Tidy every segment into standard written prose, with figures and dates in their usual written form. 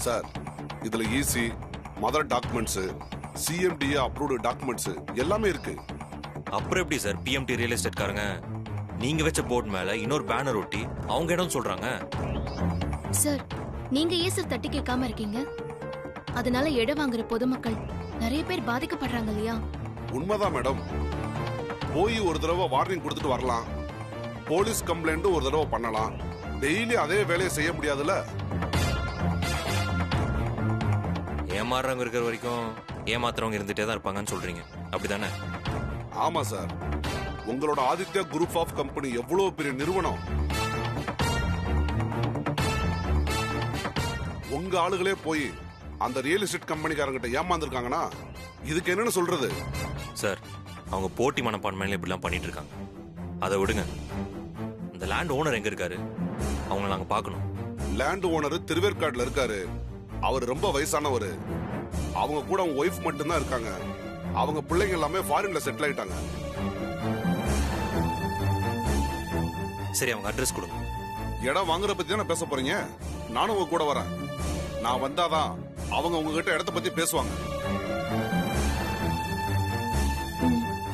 Sir இதுல EC mother documents CMDA approved documents எல்லாமே இருக்கு. அப்புறம் எப்படி சார் பிஎம்டி ரியல் எஸ்டேட் காரங்க நீங்க வச்ச போர்ட் மேல இன்னொரு பேனர் ஒட்டி அவங்க இடம் சொல்றாங்க? சார் நீங்க ஏன் சார் தட்டி கேட்காம இருக்கீங்க? அதனால இடம் வாங்குற பொதுமக்கள் நிறைய பேர் பாதிக்கப்படுறாங்க இல்லையா? உண்மைதான் மேடம். போய் ஒரு தடவை வார்னிங் கொடுத்துட்டு வரலாம், போலீஸ் கம்ப்ளைண்ட் ஒரு தடவை பண்ணலாம். டெய்லி அதே வேலையை செய்ய முடியாதுல்ல. ஏமாறுறவங்க இருக்கிற வரைக்கும் ஏமாத்துறவங்க இருந்துட்டே தான் இருப்பாங்கன்னு சொல்றீங்க, அப்படிதானே? ஆமா சார். உங்களோட ஆதித்யா குரூப் ஆஃப் கம்பெனி எவ்வளவு பெரிய நிறுவனம். உங்க ஆளுகளே போய் அந்த ரியல் எஸ்டேட் கம்பெனிக்காரங்கிட்ட ஏமாந்துருக்காங்கன்னா இதுக்கு என்னன்னு சொல்றது? சார் அவங்க போட்டி மனப்பான்மையில இப்படிலாம் பண்ணிட்டு இருக்காங்க. அதை விடுங்க. இந்த லேண்ட் ஓனர் எங்க இருக்காரு? அவங்களை நாங்க பார்க்கணும். லேண்ட் ஓனர் திருவேற்காடுல இருக்காரு. அவர் ரொம்ப வயசானவர். அவங்க கூட அவங்க ஒய்ஃப் மட்டும்தான் இருக்காங்க. அவங்க பிள்ளைங்க எல்லாமே ஃபாரின்ல செட்டில் ஆயிட்டாங்க. சரி அவங்க அட்ரஸ் கொடுங்க. இடம் வாங்குற பத்தி தானே பேச போறீங்க? நானும் உங்க கூட வரேன். நான் வந்தாதான் அவங்க உங்ககிட்ட இடத்த பத்தி பேசுவாங்க.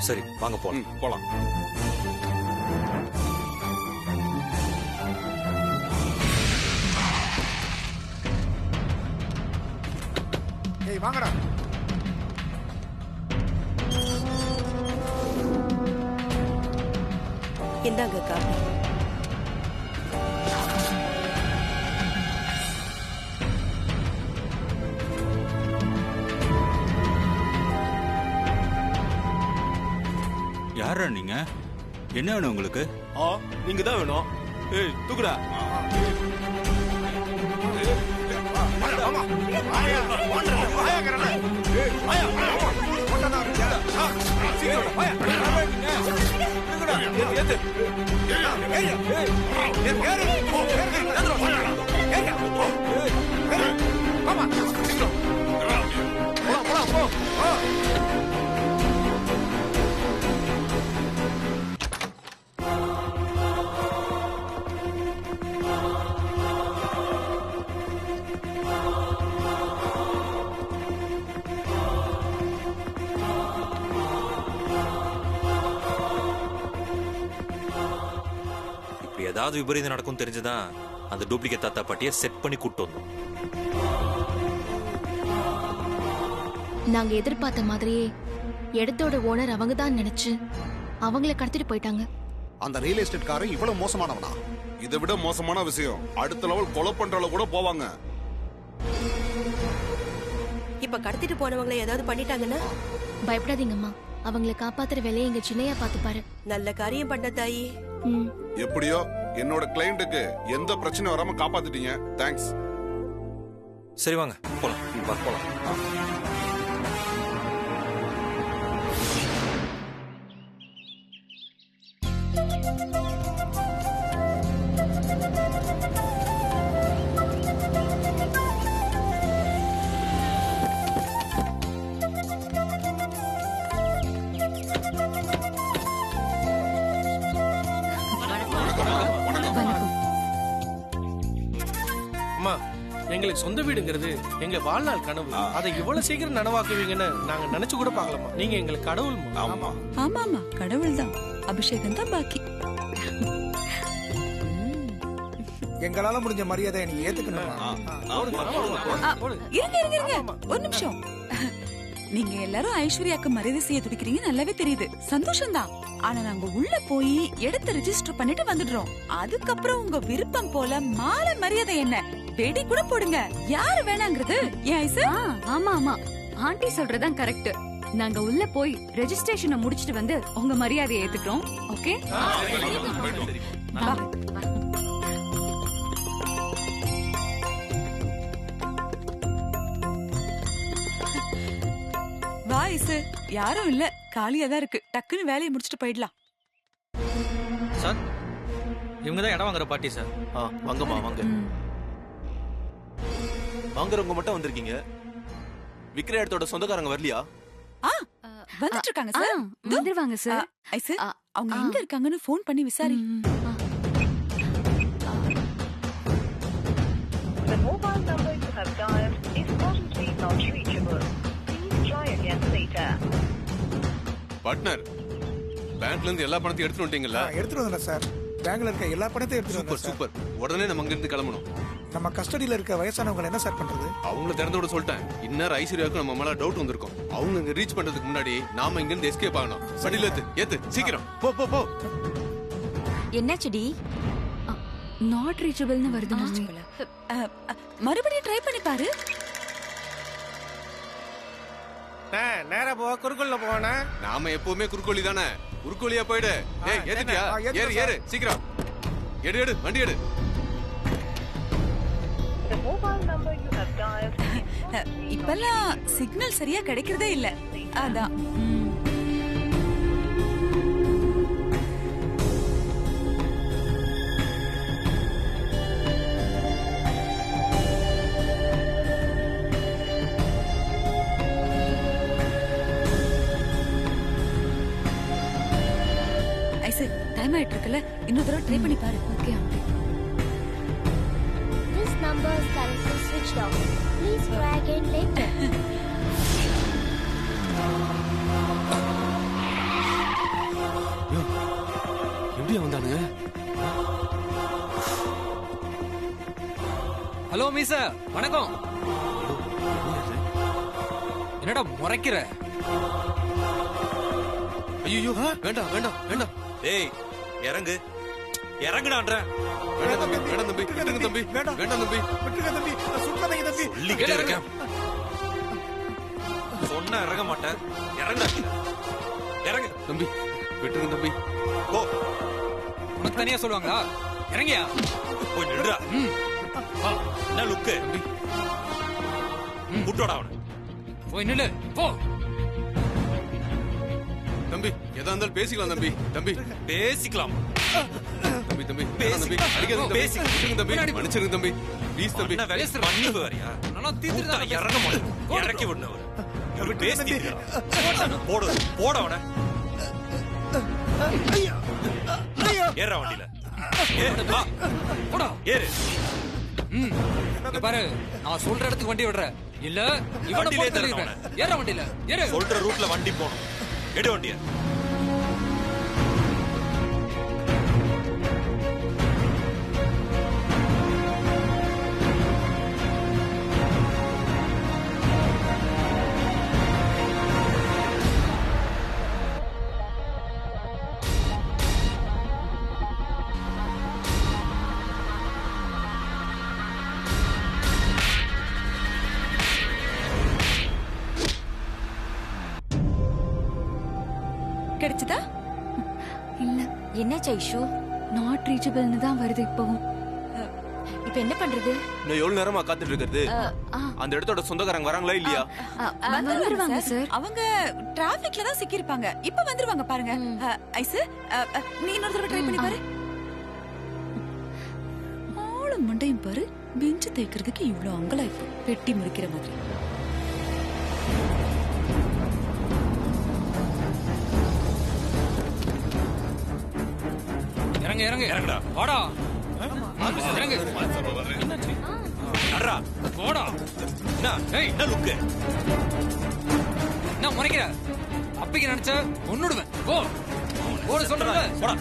சரி வாங்க போலாம். போலாம். ஏய் வாங்கடா. இந்தாங்க காபி. யாரா நீங்க? என்ன வேணும் உங்களுக்கு? நீங்க தான் வேணும். ஏய் தூக்குடா. ஏதாவது விபரீதம் நடக்கும் தெரிஞ்சுதான் அந்த டூப்ளிகேட் தாத்தா பாட்டியை செட் பண்ணி கூட்டு வந்தோம். நாங்க எதிர்பார்த்த மாதிரியே இடத்தோட ஓனர் அவங்க தான் நினைச்சு அவங்கள கடத்திட்டு போயிட்டாங்க. அந்த ரியல் எஸ்டேட் காரன் இவ்வளவு மோசமானவனா? இதை விட மோசமான விஷயம், அடுத்த லெவல் கொலை பண்றால கூட போவாங்க. இப்ப கடத்திட்டு போனவங்களை ஏதாவது பண்ணிட்டாங்கன்னா? பயப்படாதீங்கம்மா, அவங்களை காப்பாத்துற வேலையை எங்க சின்னையா பாத்துப்பாரு. நல்ல காரியம் பண்ண தாயி. எப்படியோ என்னோட கிளையண்ட்டுக்கு எந்த பிரச்சனை வராம காப்பாத்திட்டீங்க. தேங்க்ஸ். சரி வாங்க போலாம். போலாம். எங்களுக்கு சொந்த வீடுங்கிறது எங்க வாழ்நாள் கனவு. அதை இவ்வளவு சீக்கிரம் நனவாக்குவீங்கன்னு நாங்க நினைச்சு கூட பார்க்கலாமா? நீங்க எங்களுக்கு கடவுள். ஆமா ஆமா கடவுள் தான். அபிஷேகம் தான் பாக்கி. எங்களால முடிஞ்ச மரியாதை நீ ஏத்துக்கணுமா? இருங்க ஒரு நிமிஷம். நீங்க எல்லாரும் ஐஸ்வர்யாக்கு மரியாதை செய்ய துடிக்கிறீங்க, நல்லாவே தெரியுது. சந்தோஷம் தான். ஆனா நாங்க உள்ள போய் இடத்தை ரெஜிஸ்டர் பண்ணிட்டு வந்துடுறோம். அதுக்கப்புறம் உங்க விருப்பம் போல மாலை மரியாதை என்ன வெடி கூட போடுங்க. யாரு வேணாங்கிறது? ஆமா ஆமா ஆண்டி சொல்றதான் கரெக்ட். நாங்க உள்ள போய் ரெஜிஸ்ட்ரேஷனை முடிச்சிட்டு வந்து உங்க மரியாதையை ஏத்துக்கிறோம். ஓகே வாய்ஸ் யாரும் இல்ல, காலியா தான் இருக்கு. டக்குன்னு வேலையை முடிச்சிட்டு போயிடலாம். சார் இவங்க தான் இடம் வாங்குற பாட்டி சார். வாங்கம்மா வாங்க. வாங்குறவங்க மட்டும் வந்திருக்கீங்க. விக்கிற இடத்தோட சொந்தக்காரங்க வரலையா? வந்துட்டு இருக்காங்க சார். வந்துருவாங்க சார். அவங்க எங்க இருக்காங்கன்னு போன் பண்ணி விசாரி. The mobile number you have dialed partner, பேங்க்ல இருந்து எல்லா பணத்தையும் எடுத்துட்டு வந்துட்டீங்களா? எடுத்துட்டு வந்தேன் சார். பேங்க்ல இருக்க எல்லா பணத்தையும் எடுத்துட்டு சூப்பர் வந்தேன் சார். சூப்பர். உடனே நம்ம அங்க இருந்து கிளம்பணும். நம்ம கஸ்டடியில இருக்க வயசானவங்க என்ன சார் பண்றது? அவங்கள திறந்து விட சொல்லிட்டேன். இந்நேரம் ஐஸ்வர்யாவுக்கு நம்ம மேல டவுட் வந்திருக்கும். அவங்க இங்க ரீச் பண்றதுக்கு முன்னாடி நாம இங்க இருந்து எஸ்கேப் ஆகணும். வண்டியில ஏத்து சீக்கிரம் போ போ போ. என்னாச்சுடி? நாட் ரீச்சபிள்னு வருது மம்மி. மறுபடியும் ட்ரை பண்ணி பாரு. நேரா போ, குறுக்குள்ள போனா. நாம எப்பவுமே குறுக்கோழி தானே. குறுக்கோழியா போயிடு. ஏய் ஏத்துட்டியா? ஏறு ஏறு சீக்கிரம். எடு எடு வண்டி எடு. இப்பெல்லாம் சிக்னல் சரியா கிடைக்கிறதே இல்ல. அதான். ஐசு, டைம் ஆயிட்டு இருக்குல்ல, இன்னொரு தடவை ட்ரை பண்ணி பாரு. Okay aunty. This number is currently switched off. Please try again later. எப்படியா வந்தானு? ஹலோ மீசா, வணக்கம். என்னடா முறைக்கிற? ஐயோ வேண்டாம் வேண்டாம் வேண்டாம். டேய் இறங்கு, இறங்குடான்ற. வேண்டாம் தம்பி வேண்டாம் தம்பி விட்டுருங்க தம்பி. வேண்டாம் வேண்டாம் தம்பி விட்டுருங்க தம்பி. சுத்தமாங்க தம்பி. சொல்லிக்கிட்டே இருக்கேன். சொன்னா இறங்க மாட்டேன். இறங்குடா. இறங்கு தம்பி விட்டுருங்க தம்பி. போ. உனக்கு தனியா சொல்லுவாங்களா? இறங்கியா? போய் நில்றா. என்ன லுக்கு? புட்டோடா அவனை. போய் நில்லு. போ. தம்பி எதா இருந்தாலும் பேசிக்கலாம் தம்பி. தம்பி பேசிக்கலாம். தம்பி தம்பி தம்பி அடிக்காதீங்க தம்பி. மன்னிச்சிருங்க தம்பி. ப்ளீஸ் தம்பி. என்ன வேலை பண்ணி வரியா? நல்லா தீத்துட்டு தான் இறங்க மாட்டேன். இறக்கி விடணும் அவரை. பேசி போடு போட அவனை. ஏற வண்டியில. போடா. ஏறு. இங்க பாரு, நான் சொல்ற இடத்துக்கு வண்டி விடுற. இல்ல இவனை போட்டு தள்ளிடுவேன். ஏற வண்டியில. ஏறு. சொல்ற ரூட்ல வண்டி போகணும். எடு வண்டிய. கிடைச்சதா? இல்ல, என்னாச்சு ஐஷு? நாட் ரீச்சபிள்னு தான் வருது இப்பவும். இப்ப என்ன பண்றது? நான் எவ்வளவு நேரமா காத்துட்டு இருக்கிறது? அந்த இடத்தோட சொந்தக்காரங்க வராங்களா இல்லையா? வந்துருவாங்க சார். அவங்க டிராபிக்ல தான் சிக்கி இருப்பாங்க. இப்ப வந்துருவாங்க பாருங்க. ஐசு, நீ இன்னொரு தடவை ட்ரை பண்ணி பாரு. ஆளும் மண்டையும் பாரு. பெஞ்சு தேய்க்கிறதுக்கு இவ்வளவு அங்கலாய்ப்பு. பெட்டி முறிக்கிற மாதிரி. இறங்க இறங்க இறங்கடா. வாடா. இறங்கு. அறா போடா. என்ன லுக்கு? என்ன முறைக்கிற? அப்பைக்கு நினைச்ச ஒன்னுடுவேன். போ. போட சொல்றேன். போடா.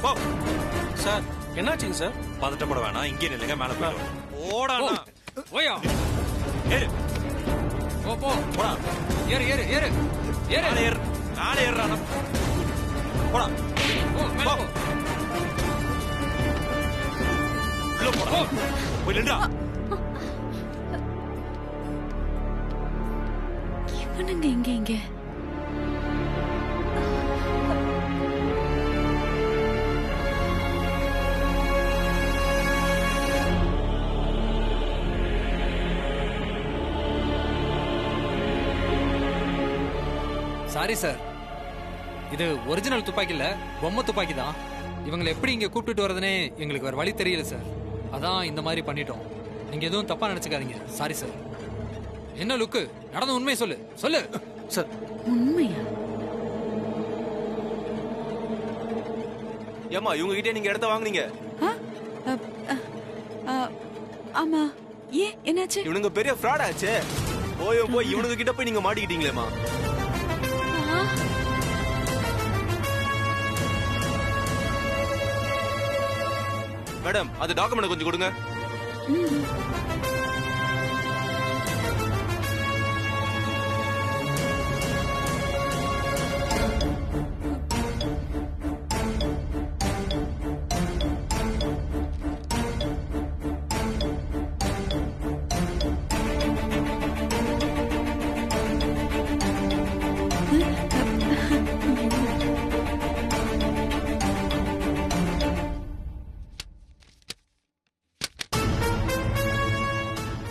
போ. சார் என்னாச்சுங்க சார்? பதட்டப்பட வேணாம். இங்கே நில்லுங்க. மேல போயிடு. போடா. போயா. ஏறு. போ போ. போடா. ஏறு ஏறு ஏறு. ஏறு. மேல ஏறு. மேல ஏறுடா. போடா. போ மேல போ. உள்ள போடா. போய் நின்றா. இவனுங்க இங்க சாரி சார், இது ஒரிஜினல் துப்பாக்கி இல்ல, பொம்மை துப்பாக்கி தான். இவங்களை எப்படி இங்க கூப்பிட்டுட்டு வரதுனே எங்களுக்கு வேற வழி தெரியல சார். அதான் இந்த மாதிரி பண்ணிட்டோம். நீங்க எதுவும் தப்பா நினைச்சுக்காதீங்க. Sorry sir. என்ன லுக்கு? நடந்த உண்மையை சொல்லு. சொல்லு சார். உண்மையா? ஏமா இவங்க கிட்ட நீங்க இடத்த வாங்குனீங்க? ஆமா. ஏன் என்னாச்சு? இவனுங்க பெரிய ஃப்ராட் ஆச்சு. போய் இவனுங்க கிட்ட போய் நீங்க மாட்டிக்கிட்டீங்களேமா? மேடம் அந்த டாக்குமெண்ட் கொஞ்சம் கொடுங்க.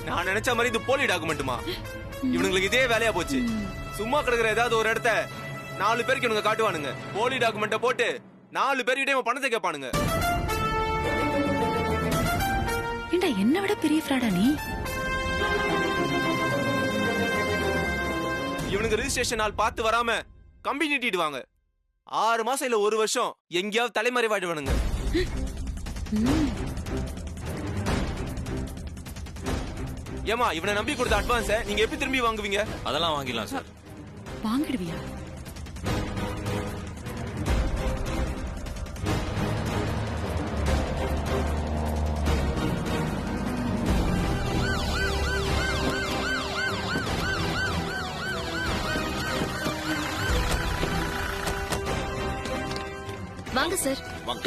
நான் நினைச்ச மாதிரி இது போலி டாக்குமெண்ட்டுமா? இவனுங்களுக்கு இதே வேலையா போச்சு. சும்மா கிடக்குற ஏதாவது ஒரு இடத்த 4 பேருக்கு இவனுங்க காட்டுவானுங்க. போலி டாக்குமெண்ட்டை போட்டு 4 பேர்கிட்ட இவன் பணத்தை கேட்பானுங்க. ஏண்டா என்ன விட பெரிய ஃப்ராடா நீ? இவனுங்க ரெஜிஸ்ட்ரேஷன் நாள் பார்த்து வராம கம்பி நீட்டிடுவாங்க. 6 மாசம் இல்ல 1 வருஷம் எங்கேயாவது தலைமறைவாடுவானுங்க. ஏமா இவனை நம்பி கொடுத்த அட்வான்ஸை நீங்க எப்படி திரும்பி வாங்குவீங்க? அதெல்லாம் வாங்கிடலாம் சார். வாங்கிடுவியா? வாங்க சார். வாங்க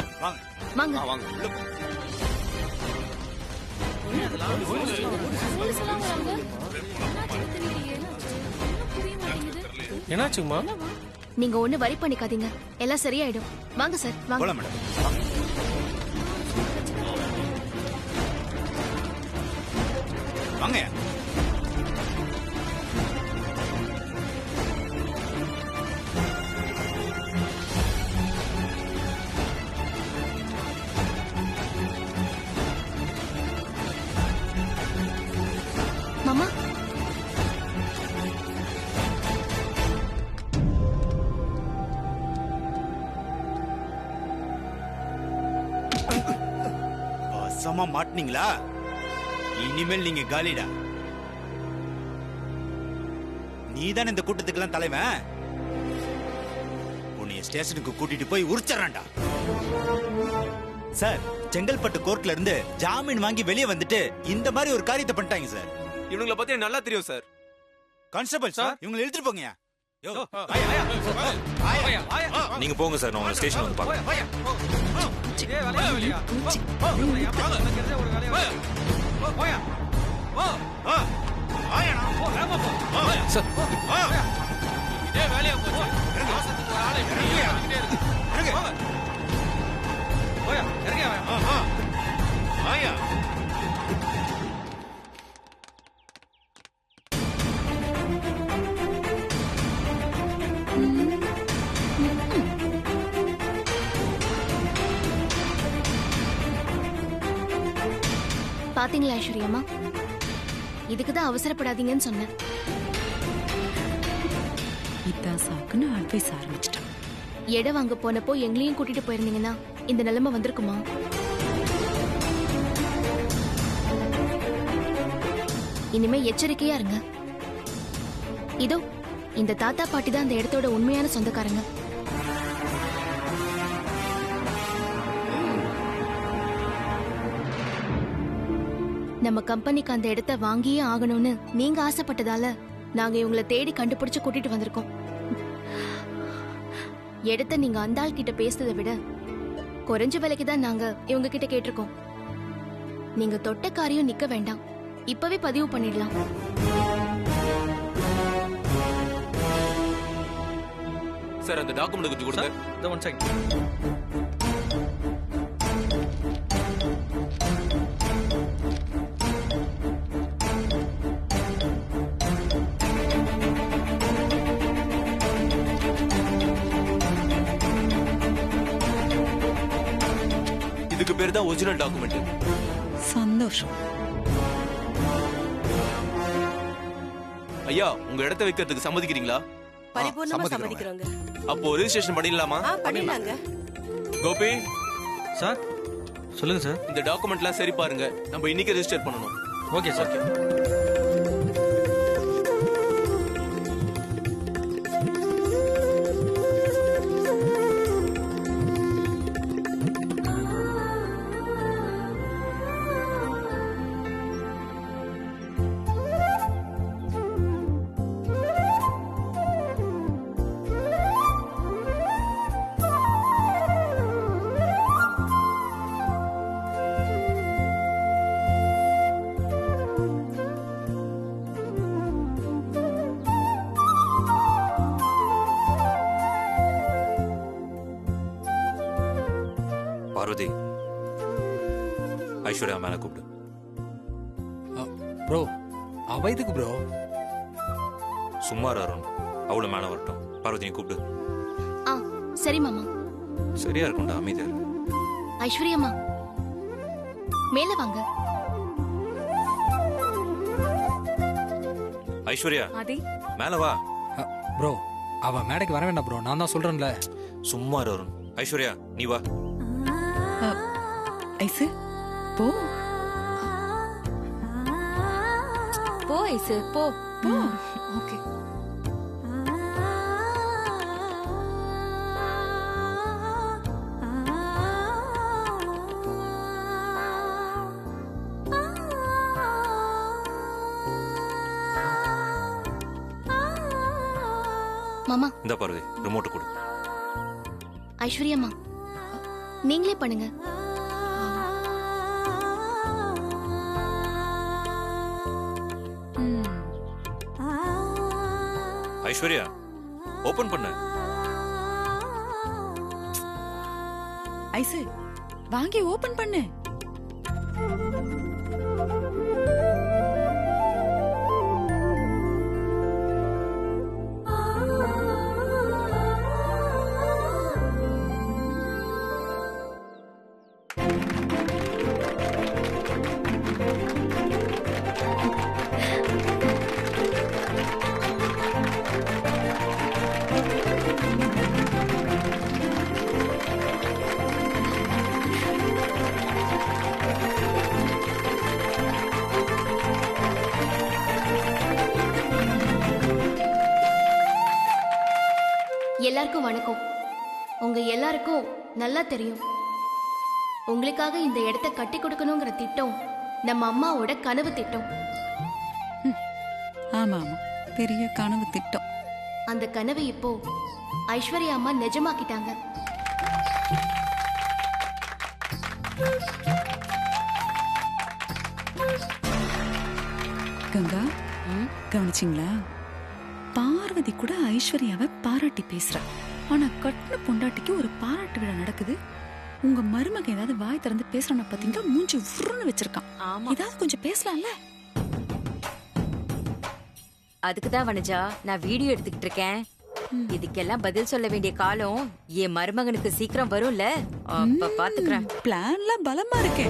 வாங்க வாங்க. வாங்க. என்னாச்சுங்கம்மா? நீங்க ஒண்ணு வரி பண்ணிக்காதீங்க, எல்லாம் சரியாயிடும். வாங்க சார் வாங்க. போலாம் மேடம். வாங்க. மாமா வசமா மாட்டினீங்களா? இனிமேல் நீங்க காலிடா. நீதான் இந்த கூட்டத்துக்கெல்லாம் தலைவன். உன்னைய ஸ்டேஷனுக்கு கூட்டிட்டு போய் உரிச்சறான்டா. சார், செங்கல்பட்டு கோர்ட்ல இருந்து ஜாமீன் வாங்கி வெளியே வந்துட்டு இந்த மாதிரி ஒரு காரியத்தை பண்ணிட்டாங்க சார். இவனுங்களை பத்தி நல்லா தெரியும் சார். கான்ஸ்டபிள் சார், இவங்களை இழுத்துட்டு போங்க. நீங்க போங்க சார், நான் உங்களை ஸ்டேஷன் வந்து பார்க்கறேன். பாத்தீங்களா ஐஸ்வர்யம்மா, இதுக்குதான் அவசரப்படாதீங்கன்னு சொன்னேன். இதான் சாக்குன்னு அட்வைஸ் ஆரம்பிச்சிட்டான். இடம் வாங்க போனப்போ எங்களையும் கூட்டிட்டு போயிருந்தீங்கன்னா இந்த நிலைமை வந்திருக்குமா? இனிமே எச்சரிக்கையா இருங்க. இதோ இந்த தாத்தா பாட்டி தான் அந்த இடத்தோட உண்மையான சொந்தக்காரங்க. நம்ம கம்பெனிக்கு அந்த இடத்த வாங்கியே ஆகணும்னு நீங்க ஆசைப்பட்டதால நாங்க இவங்களை தேடி கண்டுபிடிச்சு கூட்டிட்டு வந்திருக்கோம். இடத்த நீங்க அந்த ஆள் கிட்ட பேசுறதை விட குறைஞ்ச விலைக்கு தான் நாங்க இவங்க கிட்ட கேட்டிருக்கோம். நீங்க தொட்ட காரியம் நிக்க வேண்டாம், இப்பவே பதிவு பண்ணிடலாம். சார் அந்த டாக்குமெண்ட் கொஞ்சம் கொடுங்க. இந்த ஒன் செகண்ட். இதுக்கு பேர் தான் ஒரிஜினல் டாக்குமெண்ட். சந்தோஷம். ஐயா, உங்க இடத்தை வைக்கிறதுக்கு சம்மதிக்கிறீங்களா? பரிபூர்ணமா சம்மதிக்கிறோங்க. அப்போ ரெஜிஸ்ட்ரேஷன் பண்ணிடலாமா? பண்ணிடலாங்க. கோபி சார் சொல்லுங்க சார். இந்த டாக்குமெண்ட்லாம் சரி பாருங்க, நம்ம இன்னைக்கு ரெஜிஸ்டர் பண்ணணும். Okay sir. ஐஸ்வர்யா மேல கூப்பிடு. ப்ரோ அவ இதுக்கு ப்ரோ? சும்மா இரு அருண், அவளை மேல வரட்டும். பார்வதி நீ கூப்பிடு. ஆ சரி மாமா. சரியா இருக்கும்டா, அமைதியா இரு. ஐஸ்வர்யம்மா மேல வாங்க. ஐஸ்வர்யா ஆதி மேல வா. ப்ரோ அவ மேடைக்கு வர வேண்டாம் ப்ரோ, நான் தான் சொல்றேன்ல. சும்மா இரு அருண். ஐஸ்வர்யா நீ வா. ஐசு போ போ ஐசு போ. ஓகே. மாமா இந்த பார்வதி ரிமோட் கொடு. ஐஸ்வர்யம்மா நீங்களே பண்ணுங்க. ஐஸ்வர்யா ஓபன் பண்ணு. ஐசு வாங்கி ஓபன் பண்ணு. எல்லாருக்கும் வணக்கம். உங்க எல்லாருக்கும் நல்லா தெரியும், உங்களுக்காக இந்த இடத்த கட்டி கொடுக்கணுங்கிற திட்டம் நம்ம அம்மாவோட கனவு திட்டம். ஆமா ஆமா, பெரிய கனவு திட்டம். அந்த கனவு இப்போ ஐஸ்வர்யா அம்மா நிஜமாக்கிட்டாங்க. கங்கா கவனிச்சிங்களா? பார்வதி கூட ஐஸ்வர்யாவை பாராட்டி பேசுறா. ஆனா கட்டின பொண்டாட்டிக்கு ஒரு பாராட்டு விழா நடக்குது. உங்க மருமக ஏதாவது வாய் திறந்து பேசுறான பாத்தீங்கன்னா மூஞ்சி உருன்னு வச்சிருக்கான். ஏதாவது கொஞ்சம் பேசலாம்ல. அதுக்குதான் வனஜா நான் வீடியோ எடுத்துக்கிட்டு இருக்கேன். இதுக்கெல்லாம் பதில் சொல்ல வேண்டிய காலம் என் மருமகனுக்கு சீக்கிரம் வரும்ல, அப்ப பாத்துக்கிறேன். பிளான்லாம் பலமா இருக்கு.